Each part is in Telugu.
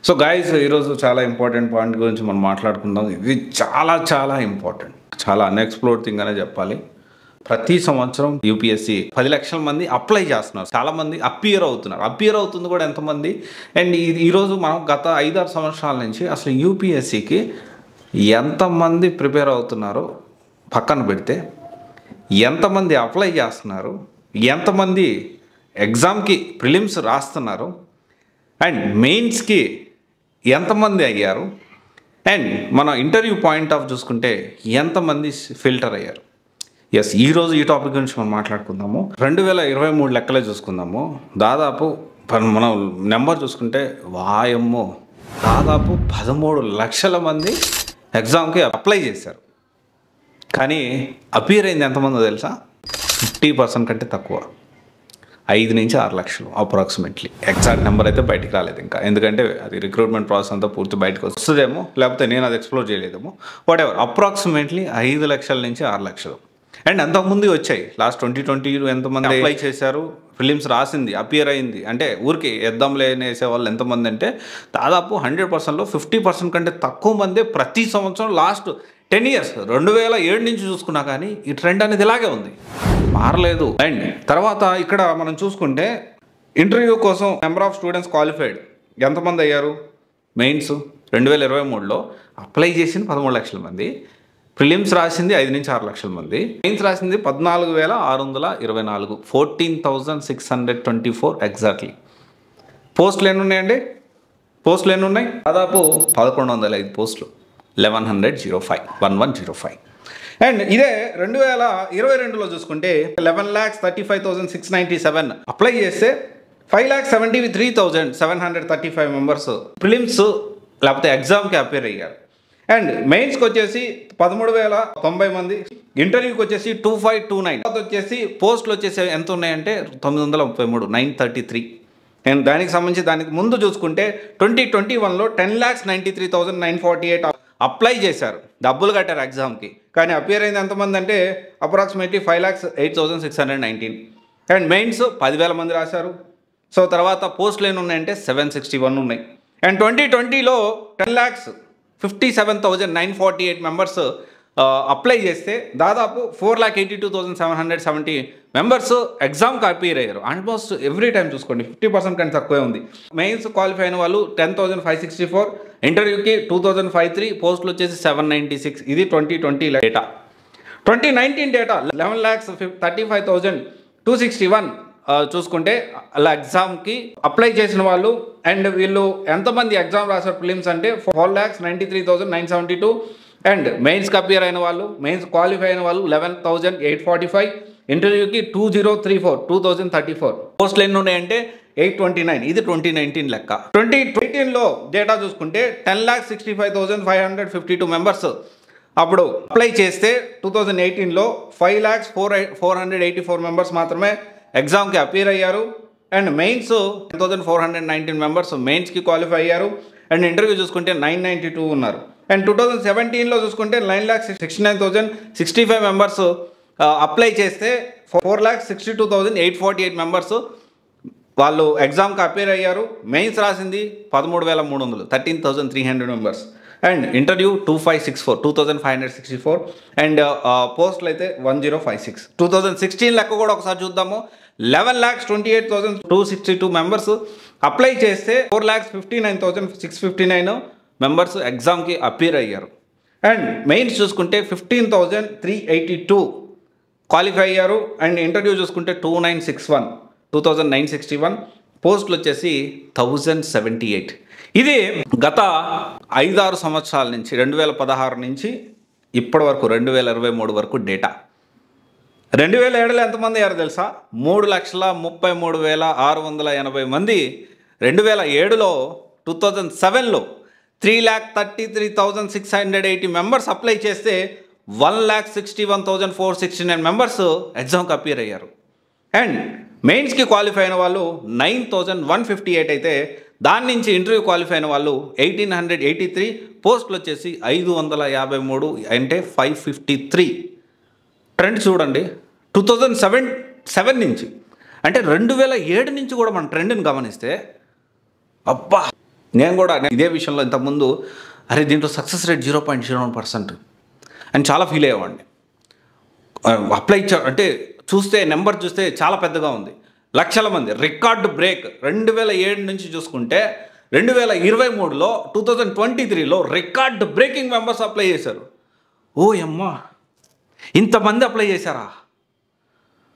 సో గైస్ ఈరోజు చాలా ఇంపార్టెంట్ పాయింట్ గురించి మనం మాట్లాడుకుందాం. ఇది చాలా చాలా ఇంపార్టెంట్, చాలా అన్ఎక్స్ప్లోర్డ్ థింగ్ అనే చెప్పాలి. ప్రతి సంవత్సరం యూపీఎస్సీ 10 లక్షల మంది అప్లై చేస్తున్నారు, చాలామంది అపియర్ అవుతుంది కూడా ఎంతమంది. అండ్ ఈరోజు మనం గత 5-6 సంవత్సరాల నుంచి అసలు యూపీఎస్సీకి ఎంతమంది ప్రిపేర్ అవుతున్నారో పక్కన పెడితే, ఎంతమంది అప్లై చేస్తున్నారు, ఎంతమంది ఎగ్జామ్కి ప్రిలిమ్స్ రాస్తున్నారు, అండ్ మెయిన్స్కి ఎంతమంది అయ్యారు, అండ్ మన ఇంటర్వ్యూ పాయింట్ ఆఫ్ చూసుకుంటే ఎంతమంది ఫిల్టర్ అయ్యారు. ఎస్, ఈరోజు ఈ టాపిక్ గురించి మనం మాట్లాడుకుందాము. 2023 లెక్కలే చూసుకుందాము. దాదాపు మనం నెంబర్ చూసుకుంటే వాయమ్మో, దాదాపు 13 లక్షల మంది ఎగ్జామ్కి అప్లై చేశారు. కానీ అపియర్ అయింది ఎంతమందో తెలుసా? 50% కంటే తక్కువ, 5 నుంచి 6 లక్షలు అప్రాక్సిమేట్లీ. ఎగ్జాక్ట్ నెంబర్ అయితే బయటికి రాలేదు ఇంకా, ఎందుకంటే అది రిక్రూట్మెంట్ ప్రాసెస్ అంతా పూర్తి బయటకు వస్తుందేమో, లేకపోతే నేను అది ఎక్స్ప్లోర్ చేయలేదేమో, వాట్ ఎవర్. అప్రాక్సిమేట్లీ 5 లక్షల నుంచి 6 లక్షలు. అండ్ అంతకుముందు వచ్చాయి. లాస్ట్ 2020 ఎంతమంది అప్లై చేశారు, ఫిలిమ్స్ రాసింది, అపియర్ అయింది అంటే ఊరికి ఎద్దాంలే వేసే వాళ్ళు ఎంతమంది అంటే దాదాపు 100%లో 50% కంటే తక్కువ మంది ప్రతి సంవత్సరం లాస్ట్ 10 ఇయర్స్ 2007 నుంచి చూసుకున్నా కానీ ఈ ట్రెండ్ అనేది ఇలాగే ఉంది, మారలేదు. అండ్ తర్వాత ఇక్కడ మనం చూసుకుంటే ఇంటర్వ్యూ కోసం నెంబర్ ఆఫ్ స్టూడెంట్స్ క్వాలిఫైడ్ ఎంతమంది అయ్యారు? మెయిన్స్ 2023లో అప్లై చేసింది 13 లక్షల మంది, ప్రిలిమ్స్ రాసింది 5 నుంచి 6 లక్షల మంది, మెయిన్స్ రాసింది 14,624, 14,624 ఎగ్జాక్ట్లీ. పోస్టులు ఎన్ని ఉన్నాయండి? పోస్టులు ఎన్ని ఉన్నాయి? దాదాపు 1105 పోస్టులు, 1105. అండ్ ఇదే 2022లో చూసుకుంటే 11,35,697 అప్లై చేస్తే 5,73,735 మెంబర్స్ ప్రిలిమ్స్ లేకపోతే ఎగ్జామ్కి అపేర్ అయ్యారు. అండ్ మెయిన్స్కి వచ్చేసి 13,090 మంది, ఇంటర్వ్యూకి వచ్చేసి 2,529, వచ్చేసి పోస్టులు వచ్చేసి ఎంత ఉన్నాయంటే 933, 933. అండ్ దానికి సంబంధించి దానికి ముందు చూసుకుంటే 2021లో 10,93,948 అప్లై చేశారు, డబ్బులు కట్టారు ఎగ్జామ్కి, కానీ అపియర్ అయింది ఎంతమంది అంటే అప్రాక్సిమేట్లీ 5,08,619. అండ్ మెయిన్స్ 10,000 మంది రాశారు. సో తర్వాత పోస్టులు ఎన్ని ఉన్నాయంటే 761 ఉన్నాయి. అండ్ 2020లో 10,57,948 మెంబర్స్ అప్లై చేస్తే దాదాపు 4,82,770 మెంబర్స్ ఎగ్జామ్కి అపియర్ అయ్యారు. ఆల్మోస్ట్ ఎవ్రీ టైం చూసుకోండి 50% కంటే తక్కువే ఉంది. మెయిన్స్ క్వాలిఫై అయిన వాళ్ళు 10,564, ఇంటర్వ్యూకి 2,053, పోస్టులు వచ్చేసి 796. ఇది 2020 డేటా. 2019 డేటా 11,35,261 చూసుకుంటే అలా ఎగ్జామ్కి అప్లై చేసిన వాళ్ళు అండ్ వీళ్ళు ఎంతమంది ఎగ్జామ్ రాశారు ప్రిలిమ్స్ అంటే 4,93,972. అండ్ మెయిన్స్కి అపియర్ అయిన వాళ్ళు, మెయిన్స్ క్వాలిఫై అయిన వాళ్ళు 11,845, ఇంటర్వ్యూకి 2,034 పోస్టులు ఎన్ని ఉన్నాయంటే 829. ఇది 2019 లెక్క. 2018లో డేటా చూసుకుంటే 10,65,552 మెంబర్స్ అప్పుడు అప్లై చేస్తే 2018లో 5,04,484 మెంబర్స్ మాత్రమే ఎగ్జామ్కి అపియర్ అయ్యారు. అండ్ మెయిన్స్ 10,419 మెంబర్స్ మెయిన్స్కి క్వాలిఫై అయ్యారు. అండ్ ఇంటర్వ్యూ చూసుకుంటే 992 ఉన్నారు. అండ్ 2017లో చూసుకుంటే 9,69,065 మెంబర్స్ అప్లై చేస్తే 4,62,848 మెంబర్స్ వాళ్ళు ఎగ్జామ్కి అపియర్ అయ్యారు. మెయిన్స్ రాసింది 13,300, 13,300 మెంబర్స్. అండ్ ఇంటర్వ్యూ 2,564 అండ్ పోస్టులు అయితే 1056. 2016 లెక్క కూడా ఒకసారి చూద్దాము. 11,28,262 మెంబర్స్ అప్లై చేస్తే 4,59,659 మెంబర్స్ ఎగ్జామ్కి అపియర్ అయ్యారు. అండ్ మెయిన్స్ చూసుకుంటే 15,382 క్వాలిఫై అయ్యారు. అండ్ ఇంటర్వ్యూ చూసుకుంటే 2,961 పోస్టులు వచ్చేసి 1,078. ఇది గత 5-6 సంవత్సరాల నుంచి 2016 నుంచి ఇప్పటి వరకు 2023 వరకు డేటా. 2007లో ఎంతమంది అయ్యారు తెలుసా? 3,33,680 మంది. 2007లో 2007లో 3,33,680 మెంబర్స్ అప్లై చేస్తే 1,61,469 మెంబర్స్ ఎగ్జామ్కి అపియర్ అయ్యారు. అండ్ మెయిన్స్కి క్వాలిఫై అయిన వాళ్ళు 9,158 అయితే దాని నుంచి ఇంటర్వ్యూ క్వాలిఫై అయిన వాళ్ళు 1,883, పోస్టులు వచ్చేసి 553 అంటే 553. ట్రెండ్ చూడండి 2007 నుంచి అంటే 2007 నుంచి కూడా మన ట్రెండ్ని గమనిస్తే అబ్బా నేను కూడా ఇదే విషయంలో ఇంతకుముందు అరే దీంట్లో సక్సెస్ రేట్ 0.01% అని చాలా ఫీల్ అయ్యేవాడిని. అప్లై అంటే చూస్తే నెంబర్ చూస్తే చాలా పెద్దగా ఉంది, లక్షల మంది. రికార్డు బ్రేక్ 2007 నుంచి చూసుకుంటే 2023లో 2023లో రికార్డు బ్రేకింగ్ మెంబర్స్ అప్లై చేశారు. ఓ అమ్మా, ఇంతమంది అప్లై చేశారా?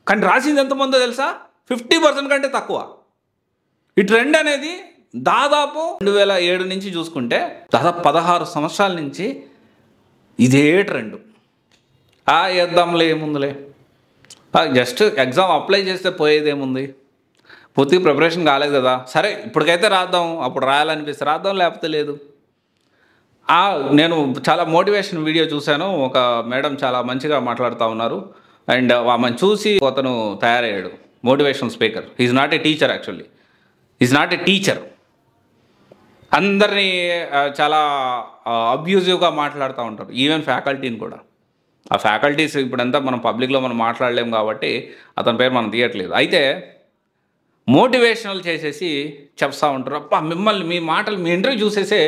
కానీ రాసింది ఎంతమందో తెలుసా? 50% కంటే తక్కువ. ఈ ట్రెండ్ అనేది దాదాపు 2007 నుంచి చూసుకుంటే దాదాపు 16 సంవత్సరాల నుంచి ఇదే ట్రెండ్. వేద్దాంలే, ఏముందిలే, జస్ట్ ఎగ్జామ్ అప్లై చేస్తే పోయేదేముంది, పూర్తిగా ప్రిపరేషన్ కాలేదు కదా, సరే ఇప్పటికైతే రాద్దాం, అప్పుడు రాయాలనిపిస్తే రాద్దాం, లేకపోతే లేదు. నేను చాలా మోటివేషన్ వీడియో చూశాను. ఒక మేడం చాలా మంచిగా మాట్లాడుతూ ఉన్నారు. అండ్ ఆమెను చూసి అతను తయారయ్యాడు motivational speaker. Is not a teacher, actually is not a teacher. అందరినీ చాలా అబ్యూజివ్గా మాట్లాడుతూ ఉంటారు, ఈవెన్ ఫ్యాకల్టీని కూడా. ఆ ఫ్యాకల్టీస్ ఇప్పుడంతా మనం పబ్లిక్లో మనం మాట్లాడలేము కాబట్టి అతని పేరు మనం తీయట్లేదు. అయితే మోటివేషనల్ చేసేసి చెప్తా ఉంటారు, అప్ప మిమ్మల్ని మీ మాటలు మీ ఇంటర్వ్యూ చూసేసే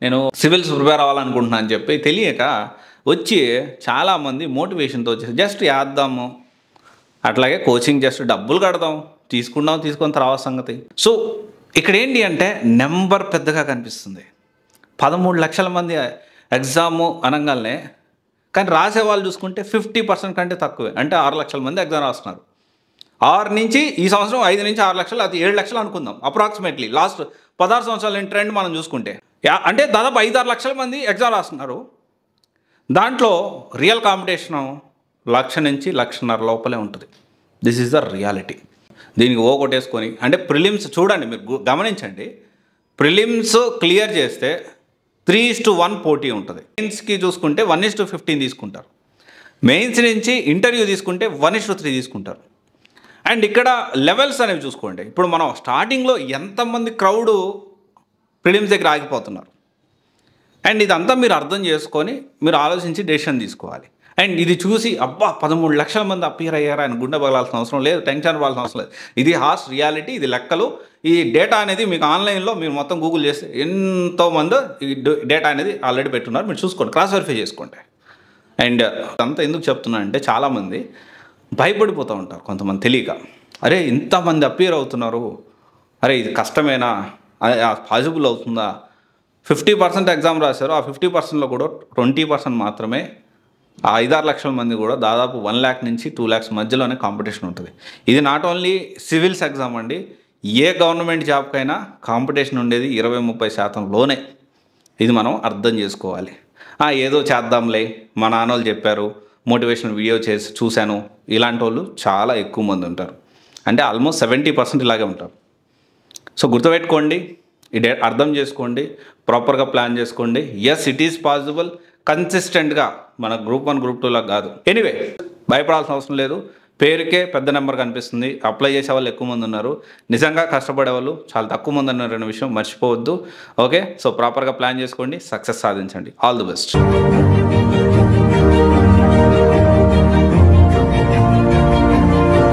నేను సివిల్స్ ప్రిపేర్ అవ్వాలనుకుంటున్నాను అని చెప్పి తెలియక వచ్చి చాలామంది మోటివేషన్తో వచ్చేసి జస్ట్ వేద్దాము, అట్లాగే కోచింగ్ జస్ట్ డబ్బులు కడదాం, తీసుకుని తర్వాత సంగతి. సో ఇక్కడ ఏంటి అంటే నెంబర్ పెద్దగా కనిపిస్తుంది. 13 లక్షల మంది ఎగ్జాము అనగానే, కానీ రాసేవాళ్ళు చూసుకుంటే 50% కంటే తక్కువే. అంటే 6 లక్షల మంది ఎగ్జామ్ రాస్తున్నారు. 6 నుంచి ఈ సంవత్సరం 5 నుంచి 6 లక్షలు, అది 7 లక్షలు అనుకుందాం అప్రాక్సిమేట్లీ. లాస్ట్ 16 సంవత్సరాల ట్రెండ్ మనం చూసుకుంటే అంటే దాదాపు 5-6 లక్షల మంది ఎగ్జామ్ రాస్తున్నారు. దాంట్లో రియల్ కాంపిటీషను 1,00,000 నుంచి 1,50,000 లోపలే ఉంటుంది. This is the reality. దీనికి కొట్టేసుకొని అంటే ప్రిలిమ్స్ చూడండి, మీరు గమనించండి, ప్రిలిమ్స్ క్లియర్ చేస్తే 3:1 పోటీ ఉంటుంది. మెయిన్స్కి చూసుకుంటే 1:15 తీసుకుంటారు. మెయిన్స్ నుంచి ఇంటర్వ్యూ తీసుకుంటే 1:3 తీసుకుంటారు. అండ్ ఇక్కడ లెవెల్స్ అనేవి చూసుకోండి. ఇప్పుడు మనం స్టార్టింగ్లో ఎంతమంది క్రౌడు ప్రిలిమ్స్ దగ్గర ఆగిపోతున్నారు. అండ్ ఇదంతా మీరు అర్థం చేసుకొని మీరు ఆలోచించి డెసిషన్ తీసుకోవాలి. అండ్ ఇది చూసి అబ్బా 13 లక్షల మంది అపియర్ అయ్యారా అని గుండె పగలాల్సిన అవసరం లేదు, టెన్షన్ పడాల్సిన అవసరం లేదు. ఇది హార్ష్ రియాలిటీ, ఇది లెక్కలు. ఈ డేటా అనేది మీకు ఆన్లైన్లో మీరు మొత్తం గూగుల్ చేస్తే ఎంతోమంది ఈ డేటా అనేది ఆల్రెడీ పెట్టున్నారు, మీరు చూసుకోండి, క్రాస్ వెరిఫై చేసుకోండి. అండ్ అంతా ఎందుకు చెప్తున్నా అంటే చాలామంది భయపడిపోతూ ఉంటారు, కొంతమంది తెలియక. అరే ఇంతమంది అపియర్ అవుతున్నారు, అరే ఇది కష్టమేనా, పాసిబుల్ అవుతుందా? 50% ఎగ్జామ్ రాశారు, ఆ 50%లో కూడా 20% మాత్రమే, ఆ 5-6 లక్షల మంది కూడా దాదాపు 1 lakh నుంచి 2 lakhs మధ్యలోనే కాంపిటీషన్ ఉంటుంది. ఇది నాట్ ఓన్లీ సివిల్స్ ఎగ్జామ్ అండి, ఏ గవర్నమెంట్ జాబ్కైనా కాంపిటీషన్ ఉండేది 20-30%లోనే. ఇది మనం అర్థం చేసుకోవాలి. ఏదో చేద్దాంలే, మా నాన్నోళ్ళు చెప్పారు, మోటివేషనల్ వీడియో చేసి చూశాను, ఇలాంటి వాళ్ళు చాలా ఎక్కువ మంది ఉంటారు. అంటే ఆల్మోస్ట్ 70% ఇలాగే ఉంటారు. సో గుర్తుపెట్టుకోండి, ఇది అర్థం చేసుకోండి, ప్రాపర్గా ప్లాన్ చేసుకోండి. Yes, it is possible. కన్సిస్టెంట్గా మన గ్రూప్ 1 గ్రూప్ 2 కాదు. ఎనీవే భయపడాల్సిన అవసరం లేదు. పేరుకే పెద్ద నెంబర్ కనిపిస్తుంది, అప్లై చేసే వాళ్ళు ఎక్కువ మంది ఉన్నారు, నిజంగా కష్టపడే వాళ్ళు చాలా తక్కువ మంది ఉన్నారనే విషయం మర్చిపోవద్దు. ఓకే, సో ప్రాపర్గా ప్లాన్ చేసుకోండి, సక్సెస్ సాధించండి. All the best.